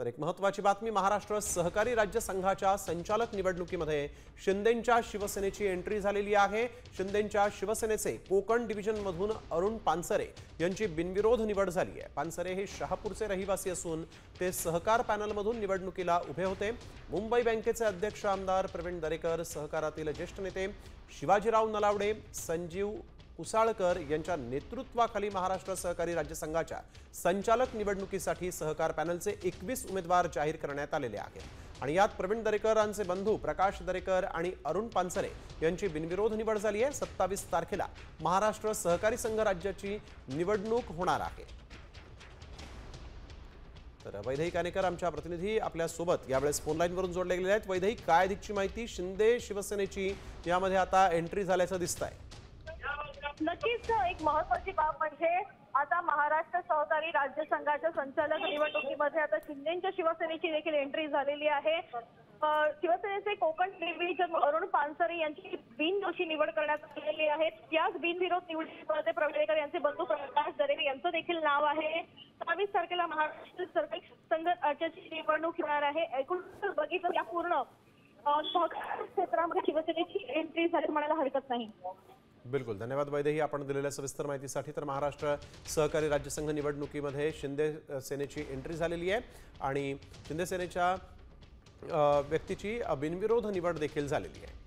तर एक महत्त्वाची बातमी, महाराष्ट्र सहकारी राज्य संघाच्या संचालक निवडणुकीमध्ये शिंदेंच्या शिवसेनेची एंट्री झालेली आहे। शिंदेंच्या शिवसेनेचे कोकण डिव्हिजनमधून अरुण पानसरे यांची बिनविरोध निवड झाली आहे। पानसरे हे शहापूरचे रहिवासी असून ते सहकार पॅनलमधून निवडणुकीला उभे होते। मुंबई बँकेचे अध्यक्ष आमदार प्रवीण दरेकर, सहकारातील ज्येष्ठ नेते शिवाजीराव नलावडे, संजीव कुसाळकर यांच्या नेतृत्वाखाली महाराष्ट्र सहकारी राज्य संघाच्या संचालक निवडणुकीसाठी सहकार पॅनलचे 21 उमेदवार जाहीर करण्यात आलेले आहेत आणि यात प्रवीण दरेकरांचे बंधू प्रकाश दरेकर आणि अरुण पानसरे यांची बिनविरोध निवड झाली आहे। 27 तारखेला महाराष्ट्र सहकारी संघ राज्याची निवडणूक होणार आहे। तर वैदेही कानेकर आमच्या प्रतिनिधी आपल्या सोबत यावेळेस फोन लाईन वरून जोडले गेले आहेत। वैदेही, काय अधिकची माहिती? शिंदे शिवसेनेची यामध्ये आता एंट्री झाल्याचं दिसतंय। नक्कीच एक महत्त्वाची बाब म्हणजे आता महाराष्ट्र सहकारी राज्य संघाच्या संचालक निवडणुकीमध्ये आता शिंदेंच्या शिवसेनेची देखील एंट्री झालेली आहे। शिवसेनेचे कोकण डिव्हिजन अरुण पानसरे यांची बिनदोषी निवड करण्यात आलेली आहे। याच बिनविरोध निवडीमध्ये प्रवीण दरेकर यांचे बंधू प्रकाश दरेकर यांचं देखील नाव आहे। 27 तारखेला महाराष्ट्र सहकारी संघ राज्याची निवडणूक होणार आहे। एकूण बघितलं या पूर्ण सहकारी क्षेत्रामध्ये शिवसेनेची एंट्री झाली म्हणायला हरकत नाही। बिल्कुल, धन्यवाद वैदेही, आपण दिलेल्या सविस्तर माहितीसाठी। तर महाराष्ट्र सहकारी राज्य संघ निवडणुकीमध्ये शिंदे सेनेची एंट्री झालेली आहे आणि शिंदे सेनेच्या व्यक्तीची बिनविरोध निवड देखील झालेली आहे।